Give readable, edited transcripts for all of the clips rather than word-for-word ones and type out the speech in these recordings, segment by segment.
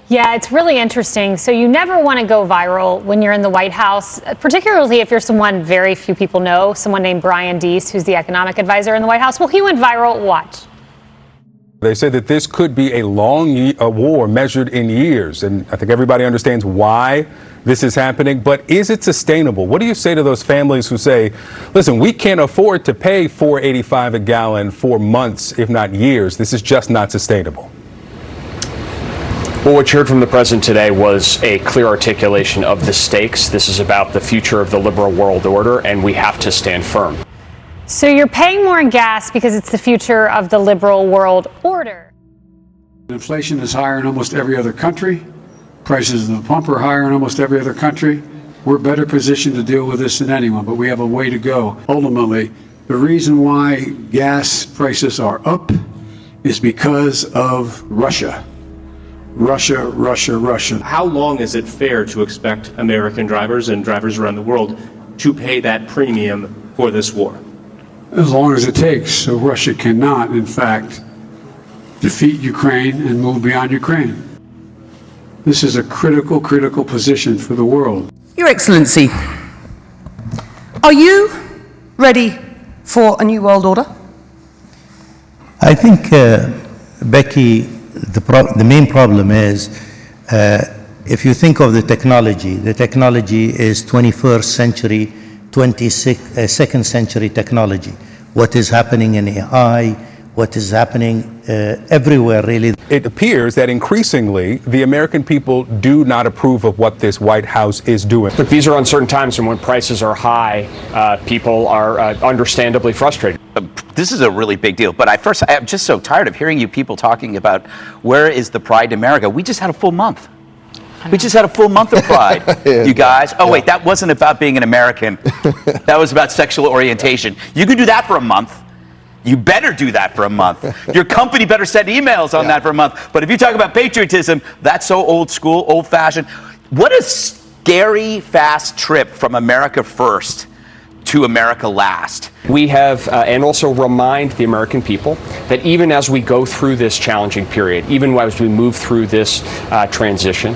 Yeah, it's really interesting. So you never want to go viral when you're in the White House, particularly if you're someone very few people know, someone named Brian Deese, who's the economic advisor in the White House. Well, he went viral. Watch. They say that this could be a long war measured in years, and I think everybody understands why this is happening, but is it sustainable? What do you say to those families who say, listen, we can't afford to pay $4.85 a gallon for months, if not years. This is just not sustainable. Well, what you heard from the president today was a clear articulation of the stakes. This is about the future of the liberal world order, and we have to stand firm. So you're paying more in gas because it's the future of the liberal world order. Inflation is higher in almost every other country. Prices of the pump are higher in almost every other country. We're better positioned to deal with this than anyone, but we have a way to go. Ultimately, the reason why gas prices are up is because of Russia. Russia, Russia, Russia. How long is it fair to expect American drivers and drivers around the world to pay that premium for this war? As long as it takes. So Russia cannot, in fact, defeat Ukraine and move beyond Ukraine. This is a critical, critical position for the world. Your Excellency, are you ready for a new world order? I think, Becky, the main problem is if you think of the technology is 21st century, 22nd century technology. What is happening in AI, what is happening everywhere, really. It appears that increasingly the American people do not approve of what this White House is doing. Look, these are uncertain times, and when prices are high, people are understandably frustrated. This is a really big deal, but I'm just so tired of hearing you people talking about where is the pride in America. We just had a full month. We just had a full month of pride, you guys. Oh, wait, that wasn't about being an American. That was about sexual orientation. You can do that for a month. You better do that for a month. Your company better send emails on that for a month. But if you talk about patriotism, that's so old school, old fashioned. What a scary, fast trip from America first to America last. We have, and also remind the American people that even as we go through this challenging period, even as we move through this transition,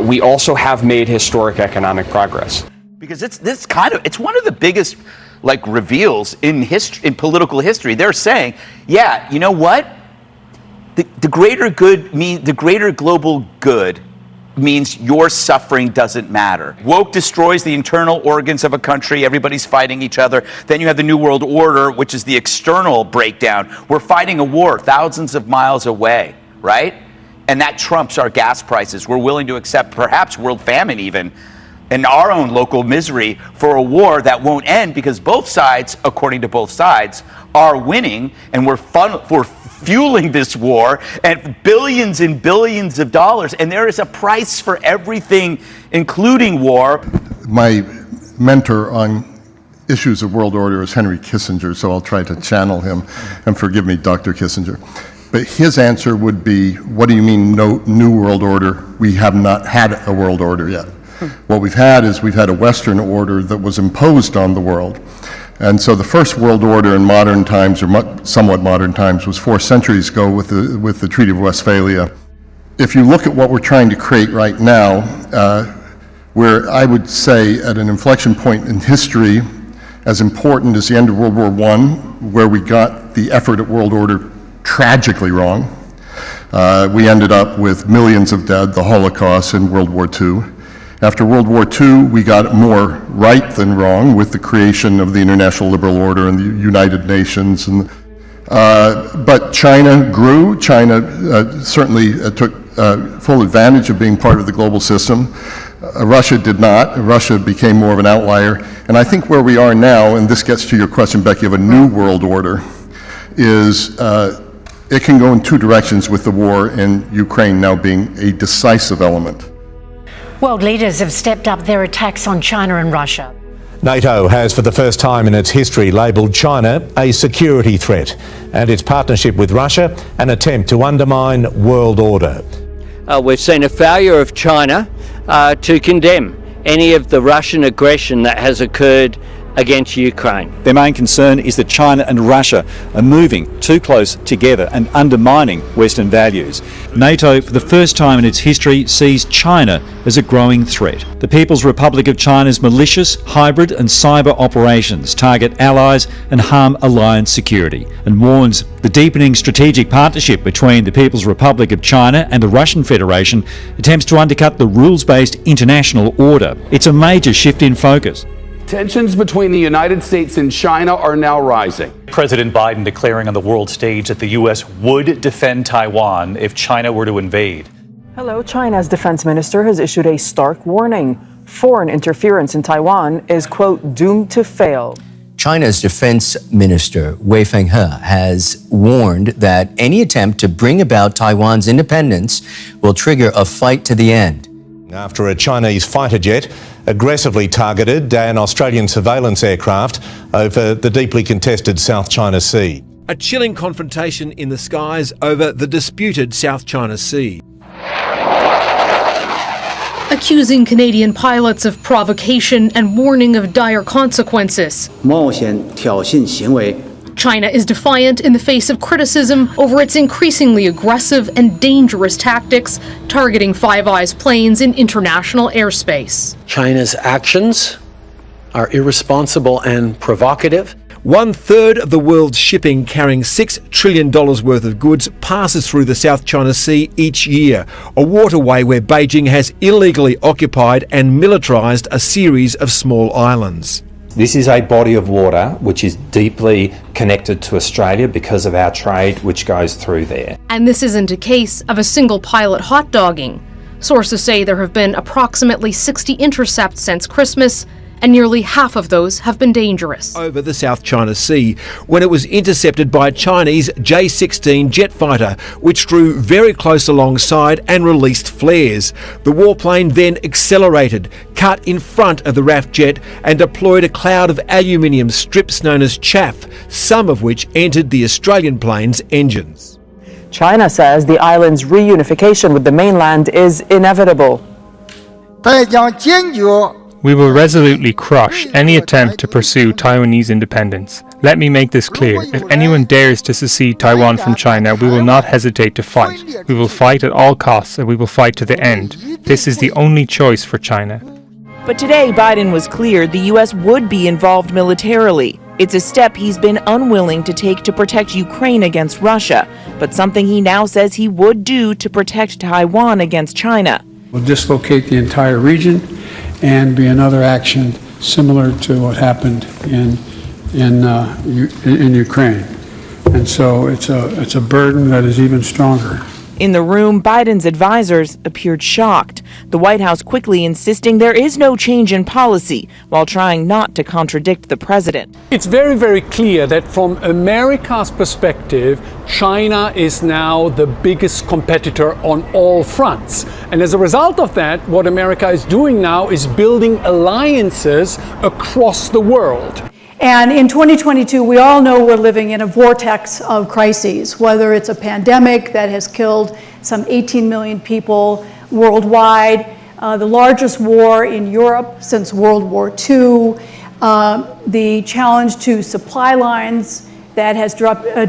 we also have made historic economic progress. Because it's one of the biggest reveals in history, in political history. They're saying, yeah, you know what? The greater good the greater global good means your suffering doesn't matter. Woke destroys the internal organs of a country. Everybody's fighting each other. Then you have the New World Order, which is the external breakdown. We're fighting a war thousands of miles away, right? And that trumps our gas prices. We're willing to accept perhaps world famine even, and our own local misery for a war that won't end because both sides, according to both sides, are winning, and we're fueling this war at billions and billions of dollars, and there is a price for everything, including war. My mentor on issues of world order is Henry Kissinger, so I'll try to channel him, and forgive me, Dr. Kissinger. But his answer would be, what do you mean no new world order? We have not had a world order yet. What we've had is we've had a Western order that was imposed on the world. And so the first world order in modern times, or somewhat modern times, was 4 centuries ago with the Treaty of Westphalia. If you look at what we're trying to create right now, we're, I would say, at an inflection point in history as important as the end of World War I, where we got the effort at world order tragically wrong. We ended up with millions of dead, the Holocaust, in World War II. After World War II, we got it more right than wrong with the creation of the International Liberal Order and the United Nations. But China grew. China certainly took full advantage of being part of the global system. Russia did not. Russia became more of an outlier. And I think where we are now, and this gets to your question, Becky, of a new world order, is it can go in 2 directions with the war in Ukraine now being a decisive element. World leaders have stepped up their attacks on China and Russia. NATO has for the first time in its history labelled China a security threat and its partnership with Russia an attempt to undermine world order. We've seen a failure of China to condemn any of the Russian aggression that has occurred against Ukraine. Their main concern is that China and Russia are moving too close together and undermining Western values. NATO, for the first time in its history, sees China as a growing threat. The People's Republic of China's malicious, hybrid and cyber operations target allies and harm alliance security, and warns the deepening strategic partnership between the People's Republic of China and the Russian Federation attempts to undercut the rules-based international order. It's a major shift in focus. Tensions between the United States and China are now rising. President Biden declaring on the world stage that the U.S. would defend Taiwan if China were to invade. Hello, China's defense minister has issued a stark warning. Foreign interference in Taiwan is, quote, doomed to fail. China's defense minister, Wei Fenghe, has warned that any attempt to bring about Taiwan's independence will trigger a fight to the end. After a Chinese fighter jet aggressively targeted an Australian surveillance aircraft over the deeply contested South China Sea. A chilling confrontation in the skies over the disputed South China Sea. Accusing Canadian pilots of provocation and warning of dire consequences. China is defiant in the face of criticism over its increasingly aggressive and dangerous tactics targeting Five Eyes planes in international airspace. China's actions are irresponsible and provocative. 1/3 of the world's shipping carrying $6 trillion worth of goods passes through the South China Sea each year, a waterway where Beijing has illegally occupied and militarised a series of small islands. This is a body of water which is deeply connected to Australia because of our trade which goes through there. And this isn't a case of a single pilot hot-dogging. Sources say there have been approximately 60 intercepts since Christmas, and nearly half of those have been dangerous. Over the South China Sea, when it was intercepted by a Chinese J-16 jet fighter, which drew very close alongside and released flares. The warplane then accelerated, cut in front of the RAF jet and deployed a cloud of aluminium strips known as chaff, some of which entered the Australian plane's engines. China says the island's reunification with the mainland is inevitable. We will resolutely crush any attempt to pursue Taiwanese independence. Let me make this clear. If anyone dares to secede Taiwan from China, we will not hesitate to fight. We will fight at all costs, and we will fight to the end. This is the only choice for China. But today, Biden was clear the U.S. would be involved militarily. It's a step he's been unwilling to take to protect Ukraine against Russia, but something he now says he would do to protect Taiwan against China. We'll dislocate the entire region and be another action similar to what happened in Ukraine. And so it's a burden that is even stronger. In the room, Biden's advisors appeared shocked. The White House quickly insisting there is no change in policy, while trying not to contradict the president. It's very, very clear that from America's perspective, China is now the biggest competitor on all fronts. And as a result of that, what America is doing now is building alliances across the world. And in 2022, we all know we're living in a vortex of crises, whether it's a pandemic that has killed some 18 million people worldwide, the largest war in Europe since World War II, the challenge to supply lines that has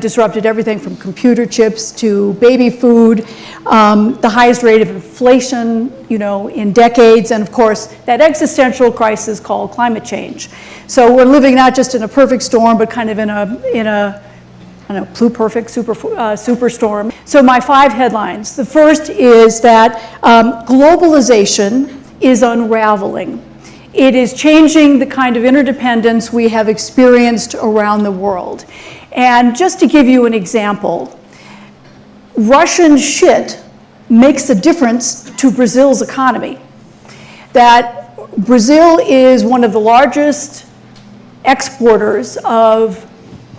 disrupted everything from computer chips to baby food, the highest rate of inflation, in decades, and of course, that existential crisis called climate change. So we're living not just in a perfect storm, but kind of in a pluperfect superstorm. So my 5 headlines. The first is that globalization is unraveling. It is changing the kind of interdependence we have experienced around the world. And just to give you an example, Russian shit makes a difference to Brazil's economy. That Brazil is one of the largest exporters of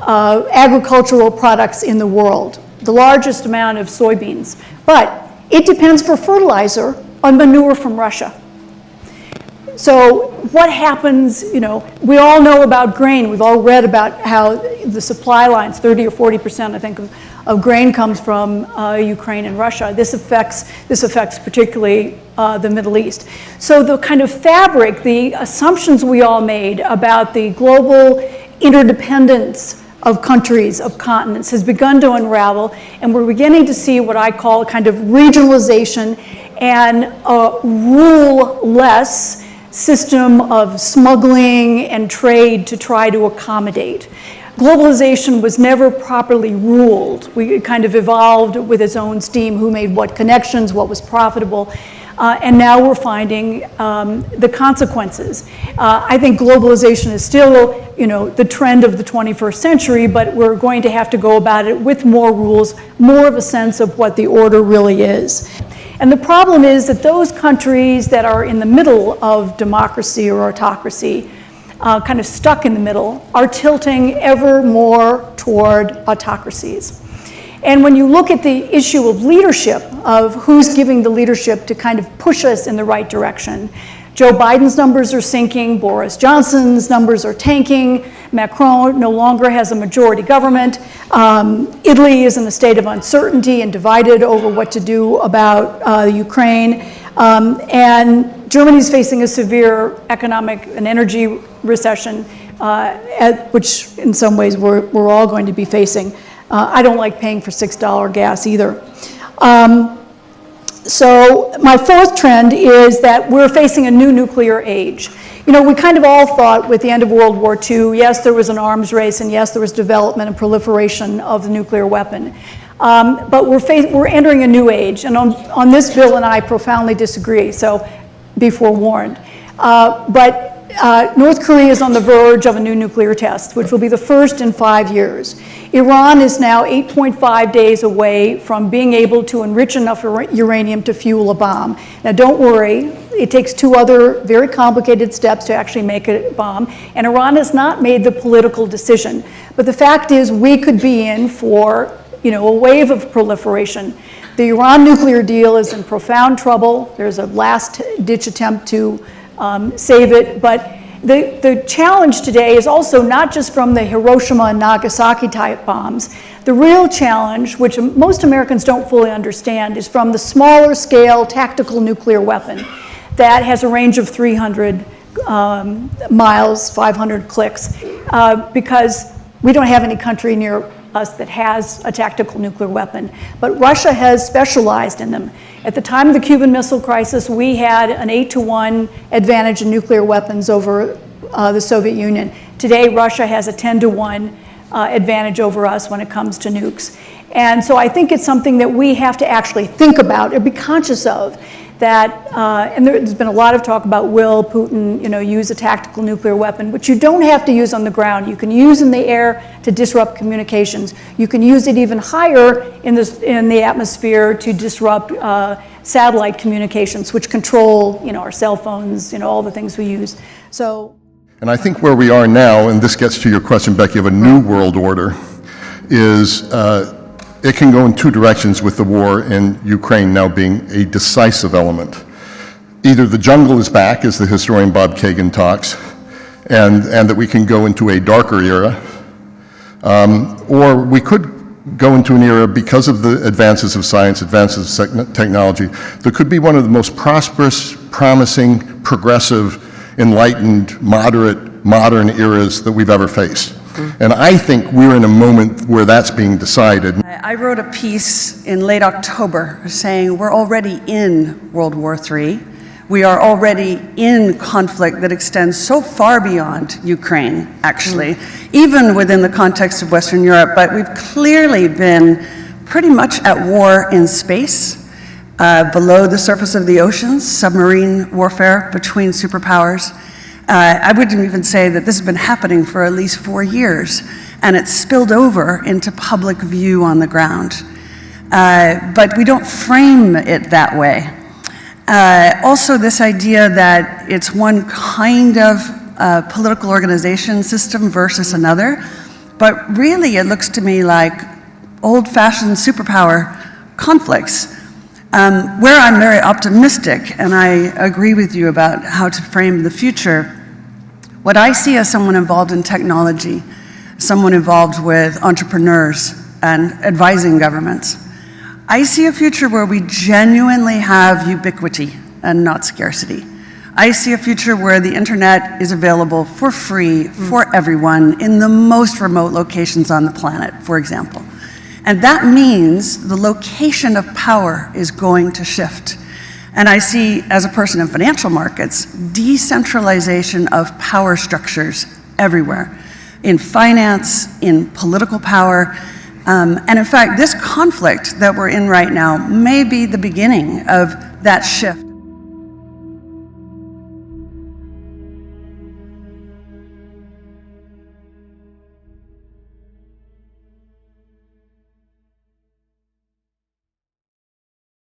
agricultural products in the world, the largest amount of soybeans. But it depends for fertilizer on manure from Russia. So what happens, we all know about grain. We've all read about how the supply lines, 30 or 40%, I think, of grain comes from Ukraine and Russia. This affects particularly the Middle East. So the kind of fabric, the assumptions we all made about the global interdependence of countries, of continents, has begun to unravel, and we're beginning to see what I call a kind of regionalization and a rule-less system of smuggling and trade to try to accommodate. Globalization was never properly ruled. It kind of evolved with its own steam, who made what connections, what was profitable, and now we're finding the consequences. I think globalization is still, the trend of the 21st century, but we're going to have to go about it with more rules, more of a sense of what the order really is. And the problem is that those countries that are in the middle of democracy or autocracy, kind of stuck in the middle, are tilting ever more toward autocracies. And when you look at the issue of leadership, of who's giving the leadership to kind of push us in the right direction, Joe Biden's numbers are sinking, Boris Johnson's numbers are tanking, Macron no longer has a majority government, Italy is in a state of uncertainty and divided over what to do about Ukraine, and Germany's facing a severe economic and energy recession, which in some ways we're all going to be facing. I don't like paying for $6 gas either. So my fourth trend is that we're facing a new nuclear age. We kind of all thought with the end of World War II, yes, there was an arms race, and yes, there was development and proliferation of the nuclear weapon. But we're entering a new age, and on this, Bill and I profoundly disagree, so be forewarned. But North Korea is on the verge of a new nuclear test, which will be the first in 5 years. Iran is now 8.5 days away from being able to enrich enough uranium to fuel a bomb. Now, don't worry, it takes 2 other very complicated steps to actually make a bomb, and Iran has not made the political decision. But the fact is, we could be in for, a wave of proliferation. The Iran nuclear deal is in profound trouble. There's a last-ditch attempt to save it, but the challenge today is also not just from the Hiroshima and Nagasaki type bombs. The real challenge, which most Americans don't fully understand, is from the smaller scale tactical nuclear weapon that has a range of 300 miles, 500 clicks, because we don't have any country near us that has a tactical nuclear weapon. But Russia has specialized in them. At the time of the Cuban Missile Crisis, we had an 8-to-1 advantage in nuclear weapons over the Soviet Union. Today, Russia has a 10-to-1 advantage over us when it comes to nukes. And so I think it's something that we have to actually think about or be conscious of. That, and there's been a lot of talk about will Putin, use a tactical nuclear weapon, which you don't have to use on the ground. You can use in the air to disrupt communications. You can use it even higher in the atmosphere to disrupt satellite communications, which control, our cell phones, all the things we use. So. And I think where we are now, and this gets to your question, Becky, of a new world order, is it can go in 2 directions with the war in Ukraine now being a decisive element. Either the jungle is back, as the historian Bob Kagan talks, and that we can go into a darker era, or we could go into an era because of the advances of science, advances of technology, that could be one of the most prosperous, promising, progressive, enlightened, moderate, modern eras that we've ever faced. And I think we're in a moment where that's being decided. I wrote a piece in late October saying we're already in World War III. We are already in conflict that extends so far beyond Ukraine, actually, even within the context of Western Europe. But we've clearly been pretty much at war in space, below the surface of the oceans, submarine warfare between superpowers. I wouldn't even say that this has been happening for at least 4 years, and it's spilled over into public view on the ground. But we don't frame it that way. Also, this idea that it's one kind of political organization system versus another, but really it looks to me like old-fashioned superpower conflicts. Where I'm very optimistic, and I agree with you about how to frame the future, what I see as someone involved in technology, someone involved with entrepreneurs and advising governments, I see a future where we genuinely have ubiquity and not scarcity. I see a future where the internet is available for free for everyone in the most remote locations on the planet, for example. And that means the location of power is going to shift. And I see, as a person in financial markets, decentralization of power structures everywhere, in finance, in political power. And in fact, this conflict that we're in right now may be the beginning of that shift.